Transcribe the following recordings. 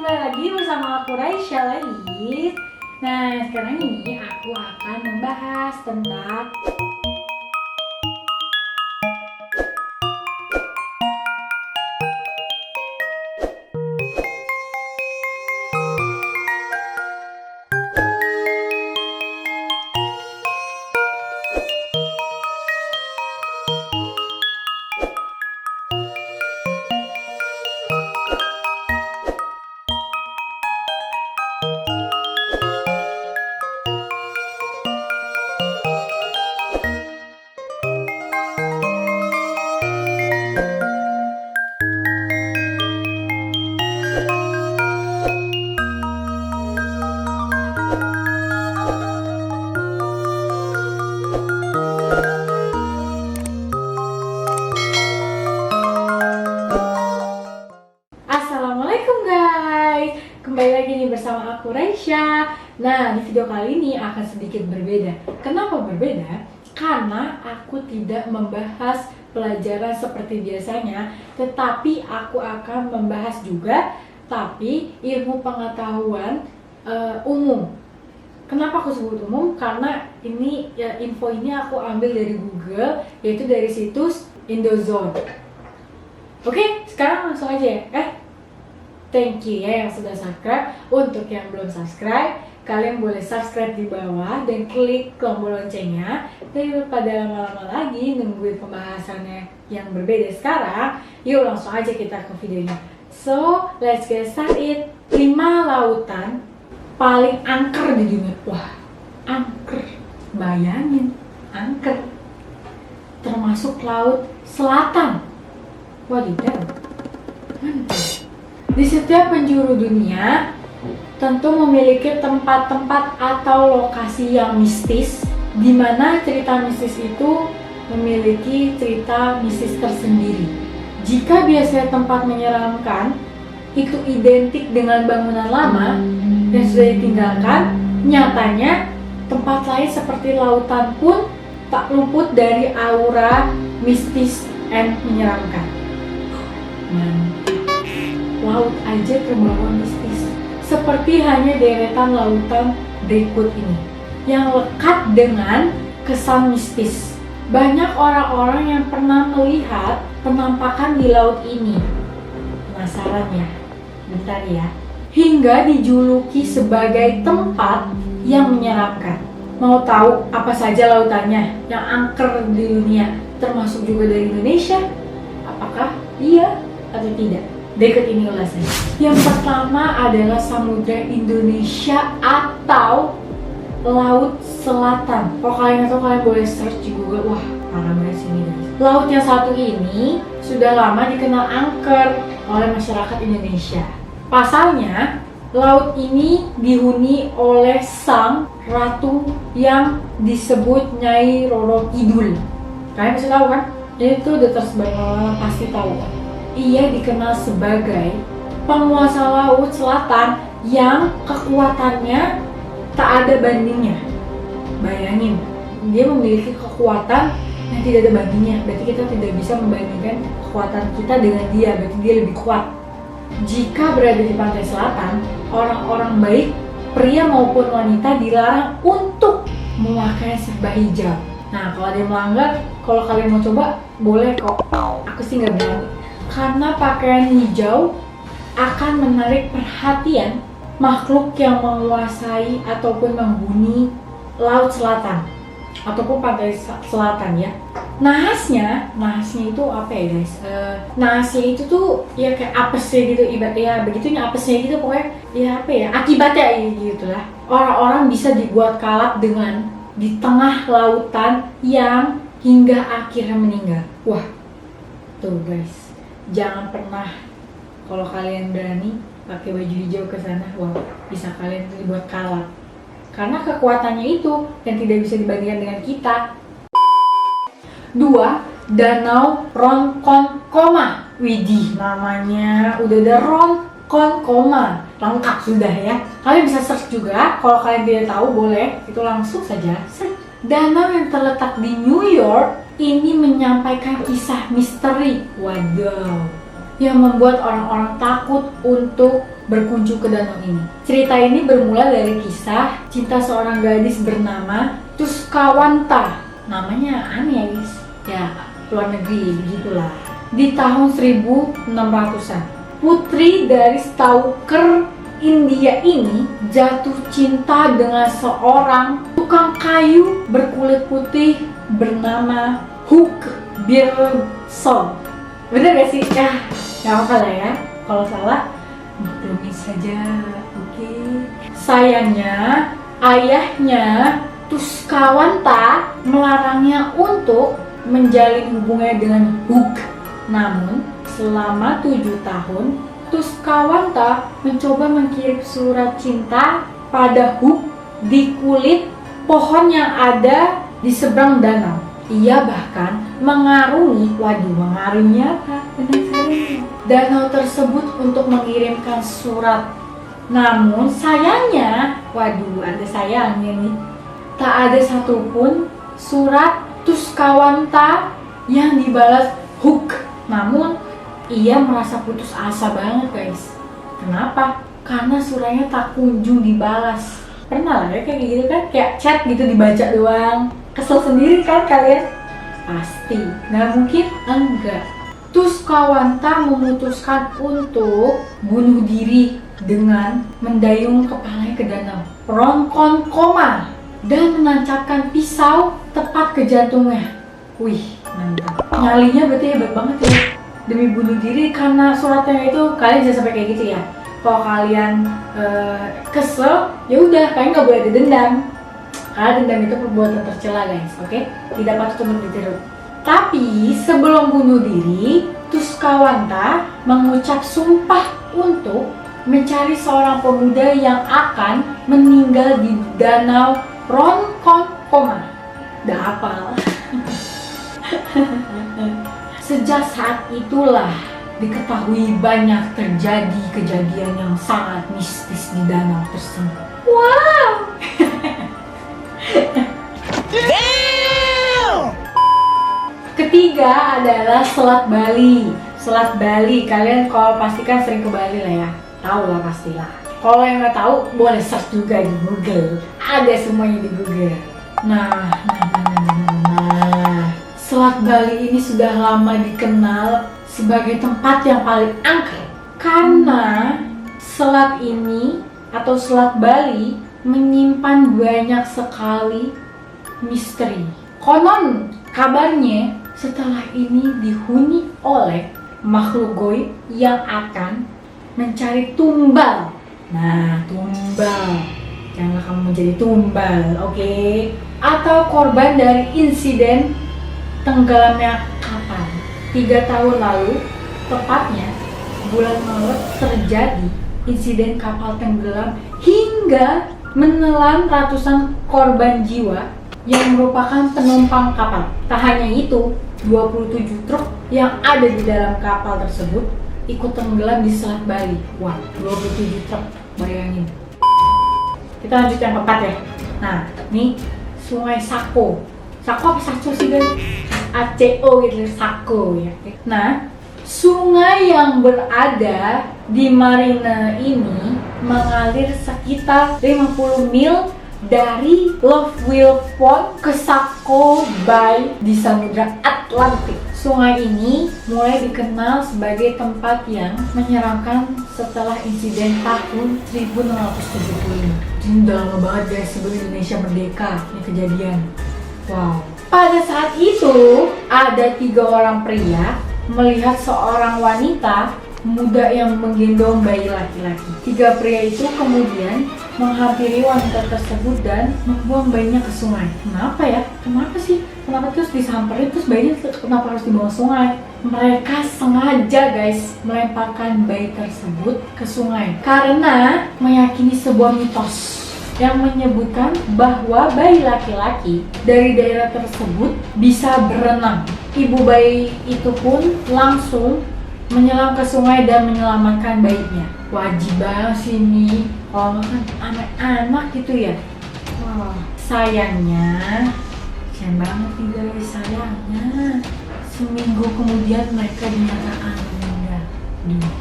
kembali lagi bersama aku Raisya lagi. Nah, sekarang ini aku akan membahas tentang Assalamualaikum guys. Kembali lagi nih bersama aku Raisya. Nah, di video kali ini akan sedikit berbeda. Kenapa berbeda? Karena aku tidak membahas pelajaran seperti biasanya, tetapi aku akan membahas juga tapi ilmu pengetahuan umum. Kenapa aku sebut umum? Karena ini ya, info ini aku ambil dari Google, yaitu dari situs Indozone. Oke, sekarang langsung aja ya. Thank you ya yang sudah subscribe. Untuk yang belum subscribe, kalian boleh subscribe di bawah dan klik tombol loncengnya. Daripada lama-lama lagi nungguin pembahasannya yang berbeda sekarang, yuk langsung aja kita ke videonya. So, let's get started. 5 lautan paling angker di dunia. Wah, angker. Bayangin, angker. Termasuk laut selatan. Wadidaw. Mantap. Di setiap penjuru dunia tentu memiliki tempat-tempat atau lokasi yang mistis, di mana cerita mistis itu memiliki cerita mistis tersendiri. Jika biasanya tempat menyeramkan itu identik dengan bangunan lama yang sudah ditinggalkan, nyatanya tempat lain seperti lautan pun tak luput dari aura mistis dan menyeramkan. Laut aja terbawa mistis, seperti hanya deretan lautan berikut ini yang lekat dengan kesan mistis. Banyak orang-orang yang pernah melihat penampakan di laut ini. Penasaran ya? Bentar ya. Hingga dijuluki sebagai tempat yang menyeramkan. Mau tahu apa saja lautannya yang angker di dunia, termasuk juga dari Indonesia? Apakah iya atau tidak? Berikut ini ulasannya. Yang pertama adalah Samudra Indonesia atau Laut Selatan. Kalau kalian tahu, kalian boleh search di Google. Wah, parah banget sini guys. Laut yang satu ini sudah lama dikenal angker oleh masyarakat Indonesia. Pasalnya, laut ini dihuni oleh sang ratu yang disebut Nyai Roro Kidul. Kalian bisa tahu kan? Itu udah tersebar, pasti tahu kan? Ia dikenal sebagai penguasa laut selatan yang kekuatannya tak ada bandingnya. Bayangin, dia memiliki kekuatan yang tidak ada bandingnya. Berarti kita tidak bisa membandingkan kekuatan kita dengan dia. Berarti dia lebih kuat. Jika berada di pantai selatan, orang-orang baik, pria maupun wanita, dilarang untuk memakai serba hijau. Nah, kalau ada yang melanggar, kalau kalian mau coba, boleh kok. Aku sih nggak berani. Karena pakaian hijau akan menarik perhatian makhluk yang menguasai ataupun menghuni laut selatan ataupun pantai selatan ya. Nahasnya itu apa ya guys? Nahasnya itu tuh ya kayak apesnya gitu, ibaratnya begitunya apesnya gitu, pokoknya ya apa ya, akibatnya gitu lah. Orang-orang bisa dibuat kalap dengan di tengah lautan yang hingga akhirnya meninggal. Wah, tuh guys. Jangan pernah, kalau kalian berani pakai baju hijau ke sana, wah, bisa kalian dibuat kalah. Karena kekuatannya itu yang tidak bisa dibandingkan dengan kita. 2. Danau Ronkonkoma. Widih, namanya udah ada Ronkonkoma. Lengkap sudah ya. Kalian bisa search juga, kalau kalian tidak tahu boleh, itu langsung saja search. Danau yang terletak di New York ini menyampaikan kisah misteri. Waduh, yang membuat orang-orang takut untuk berkunjung ke danau ini. Cerita ini bermula dari kisah cinta seorang gadis bernama Tuskawanta. Namanya aneh ya guys, ya luar negeri begitulah. Di tahun 1600-an, putri dari stalker India ini jatuh cinta dengan seorang tukang kayu berkulit putih bernama Hugh Birson. Bener gak sih? Ya, gak apa lah ya. Kalau salah, maklumi saja. Oke. Sayangnya, ayahnya Tuskawanta melarangnya untuk menjalin hubungan dengan Hugh. Namun, selama 7 tahun, Tuskawanta mencoba mengirim surat cinta pada Hugh di kulit pohon yang ada di seberang danau. Ia bahkan mengarungi apa? Danau tersebut untuk mengirimkan surat. Namun sayangnya, ada sayangnya nih, tak ada satupun surat Tuskawanta yang dibalas Hugh. Namun ia merasa putus asa banget guys. Kenapa? Karena suratnya tak kunjung dibalas. Pernah lah ya kayak gitu kan? Kayak chat gitu dibaca doang. Kesel sendiri kan kalian? Pasti. Nah mungkin enggak. Tuskawanta memutuskan untuk bunuh diri dengan mendayung kepalanya ke danau Ronkonkoma dan menancapkan pisau tepat ke jantungnya. Wih, mantap. Nyalinya berarti hebat banget ya. Demi bunuh diri karena suratnya itu, kalian jangan sampai kayak gitu ya. Kalau kalian kesel, ya udah kalian nggak boleh dendam. Karena dendam itu perbuatan tercela guys, oke? Tidak patut untuk ditiru. Tapi sebelum bunuh diri, Tuskawanta mengucap sumpah untuk mencari seorang pemuda yang akan meninggal di danau Ronkonkoma. Dah hafal. Sejak saat itulah diketahui banyak terjadi kejadian yang sangat mistis di danau tersebut. Wow! Damn! Ketiga adalah Selat Bali. Selat Bali, kalian kalau pastikan sering ke Bali lah ya. Tahu lah pastilah. Kalau yang nggak tahu, boleh search juga di Google. Ada semuanya di Google. Nah. Selat Bali ini sudah lama dikenal sebagai tempat yang paling angker. Karena selat ini atau Selat Bali menyimpan banyak sekali misteri. Konon kabarnya setelah ini dihuni oleh makhluk goib yang akan mencari tumbal. Nah, tumbal. Janganlah kamu menjadi tumbal, oke? Atau korban dari insiden tenggelamnya kapal. 3 tahun lalu, tepatnya bulan Maret, terjadi insiden kapal tenggelam hingga menelan ratusan korban jiwa yang merupakan penumpang kapal. Tak hanya itu, 27 truk yang ada di dalam kapal tersebut ikut tenggelam di Selat Bali. Wah, 27 truk, bayangin. Kita lanjut yang keempat ya. Nah, nih Sungai Sako. Sako apa Saco sih guys? ACO gitu, Sako ya. Nah, sungai yang berada di marina ini mengalir sekitar 50 mil dari Lovewell Point ke Sako Bay di Samudra Atlantik. Sungai ini mulai dikenal sebagai tempat yang menyeramkan setelah insiden tahun 1675. Ini udah lama banget guys, sebelum Indonesia merdeka ini kejadian. Wow. Pada saat itu ada 3 orang pria melihat seorang wanita muda yang menggendong bayi laki-laki. 3 pria itu kemudian menghampiri wanita tersebut dan membuang bayinya ke sungai. Kenapa ya? Kenapa sih? Kenapa terus disamperin terus bayinya kenapa harus dibawa sungai? Mereka sengaja guys melemparkan bayi tersebut ke sungai karena meyakini sebuah mitos yang menyebutkan bahwa bayi laki-laki dari daerah tersebut bisa berenang. Ibu bayi itu pun langsung menyelam ke sungai dan menyelamatkan bayinya. Wajib banget sih ini kalau kan anak-anak gitu ya. Wah, sayangnya sayang banget nih guys, sayangnya seminggu kemudian mereka dinyatakan meninggal. dunia.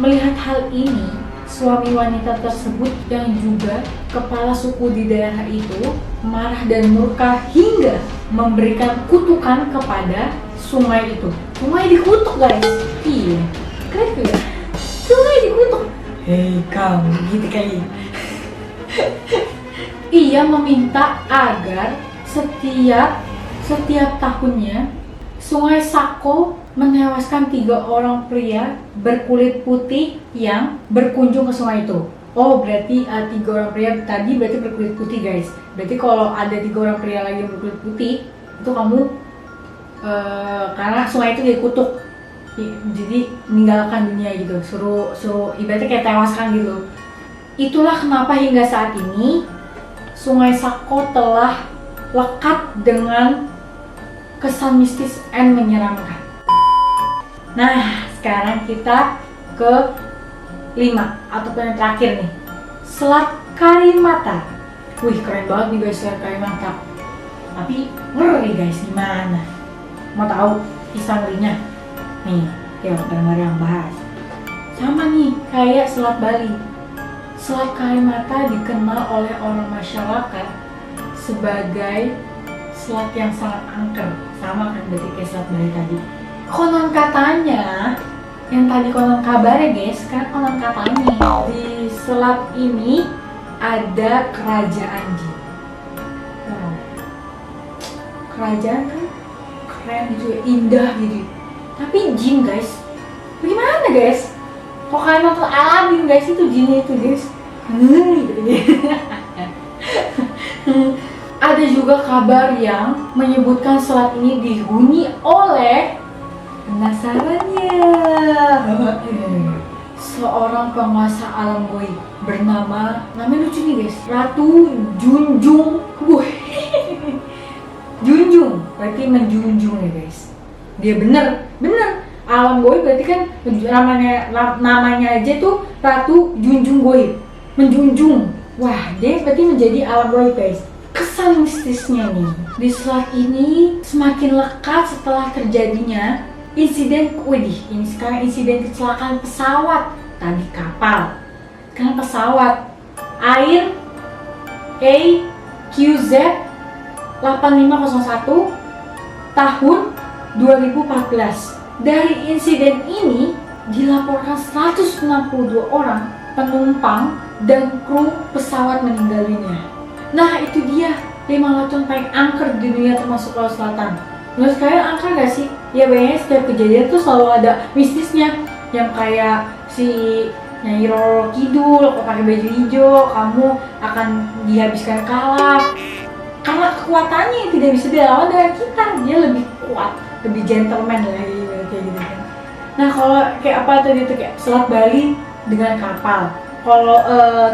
Melihat hal ini, suami wanita tersebut yang juga kepala suku di daerah itu marah dan murka hingga memberikan kutukan kepada sungai itu. Sungai dikutuk guys. Iya, keren tuh ya. Sungai dikutuk. Hei kamu, gitu kali. Ia meminta agar setiap tahunnya Sungai Sako menewaskan 3 orang pria berkulit putih yang berkunjung ke sungai itu. Oh, berarti 3 orang pria tadi berarti berkulit putih guys. Berarti kalau ada 3 orang pria lagi yang berkulit putih, itu kamu karena sungai itu dikutuk, jadi meninggalkan dunia gitu. Suruh ibaratnya kayak tewaskan gitu. Itulah kenapa hingga saat ini Sungai Sako telah lekat dengan kesan mistis and menyeramkan. Nah, sekarang kita ke 5 ataupun yang terakhir nih, Selat Karimata. Wih, keren banget nih guys Selat Karimata. Tapi ngeri guys, gimana? Mau tahu kisah ngerinya? Nih, yuk bareng-bareng yang bahas. Sama nih kayak Selat Bali. Selat Karimata dikenal oleh orang masyarakat sebagai selat yang sangat angker, sama kan berarti kayak Selat Bali tadi. Konon katanya, yang tadi konon kabarnya guys, kan konon katanya di selat ini ada kerajaan jin. Wow, kerajaan kan keren gitu ya, indah gitu. Tapi jin guys, bagaimana guys? Kok kalian nonton Aladdin guys, itu jinnya itu guys. Gitu. Ada juga kabar yang menyebutkan selat ini dihuni oleh penasarannya seorang penguasa alam goib bernama, namanya lucu nih guys, Ratu Junjung. Junjung berarti menjunjung ya guys. Dia bener alam goib berarti kan namanya aja tuh Ratu Junjung Goib, menjunjung. Wah, dia berarti menjadi alam goib guys. Kesan mistisnya nih di selat ini semakin lekat setelah terjadinya insiden kecelakaan pesawat, tadi kapal, sekarang pesawat Air AQZ 8501 tahun 2014. Dari insiden ini dilaporkan 162 orang penumpang dan kru pesawat meninggal dunia. Nah itu dia 5 lautan paling angker di dunia termasuk Laut Selatan. Menurut kalian angker gak sih? Ya bayangin setiap kejadian tuh selalu ada mistisnya. Yang kayak si Nyai Roro Kidul, kalau pakai baju hijau kamu akan dihabiskan kalap. Karena kekuatannya yang tidak bisa dilawan dengan kita, dia lebih kuat, lebih gentleman lagi kayak gitu kan. Nah kalau kayak apa tadi tuh kayak Selat Bali dengan kapal. Kalau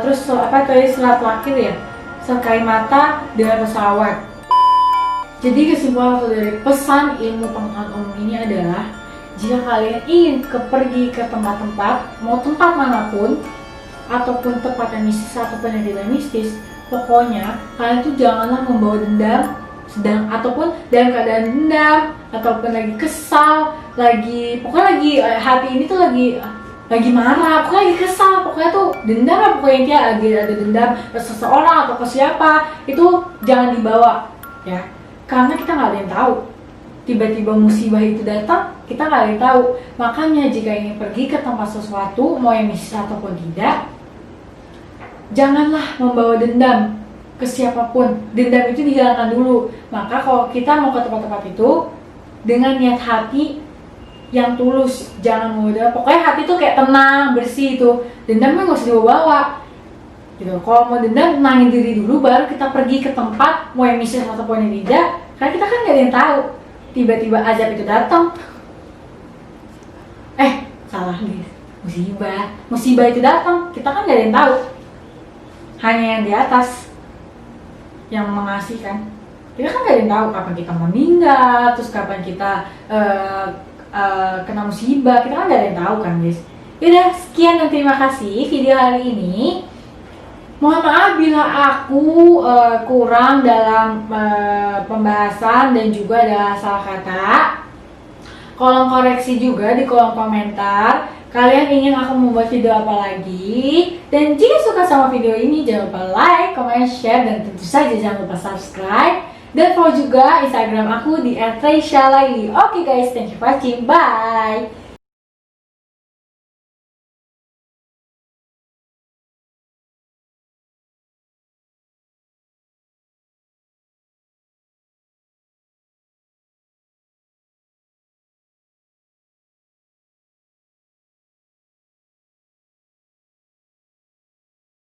terus apa tadi Selat Lakir ya? Selat Karimata dengan pesawat. Jadi kesimpulan dari pesan ilmu pengetahuan umum ini adalah jika kalian ingin pergi ke tempat-tempat, mau tempat manapun, ataupun tempat yang mistis ataupun yang tidak mistis, pokoknya kalian tuh janganlah membawa dendam, ataupun dalam keadaan dendam, ataupun lagi kesal, pokoknya lagi hati ini tuh lagi marah, pokoknya lagi kesal, pokoknya tuh dendam lah, pokoknya intinya lagi ada dendam ke seseorang atau ke siapa, itu jangan dibawa ya, karena kita nggak ada yang tahu, tiba-tiba musibah itu datang, kita nggak ada yang tahu. Makanya jika ingin pergi ke tempat sesuatu, mau yang mistis ataupun tidak, janganlah membawa dendam ke siapapun, dendam itu dihilangkan dulu. Maka kalau kita mau ke tempat-tempat itu dengan niat hati yang tulus, jangan mudah. Pokoknya hati tuh kayak tenang, bersih itu. Dendamnya nggak usah dibawa-bawa. Gitu. Kalau mau dendam, tenangin diri dulu, baru kita pergi ke tempat mau yang mistis ataupun yang tidak. Karena kita kan nggak ada yang tahu. Tiba-tiba azab itu datang. Salah guys. Musibah itu datang. Kita kan nggak ada yang tahu. Hanya yang di atas yang mengasihkan. Kita kan nggak ada yang tahu kapan kita meninggal, terus kapan kita kena musibah, kita kan gak ada yang tahu kan guys. Yaudah, sekian dan terima kasih video hari ini. Mohon maaf bila aku kurang dalam pembahasan dan juga ada salah kata. kolom koreksi juga di kolom komentar. Kalian ingin aku membuat video apa lagi? Dan jika suka sama video ini, jangan lupa like, comment, share, dan tentu saja jangan lupa subscribe. Dan follow juga Instagram aku di @reishalai. Oke guys, thank you for watching. Bye!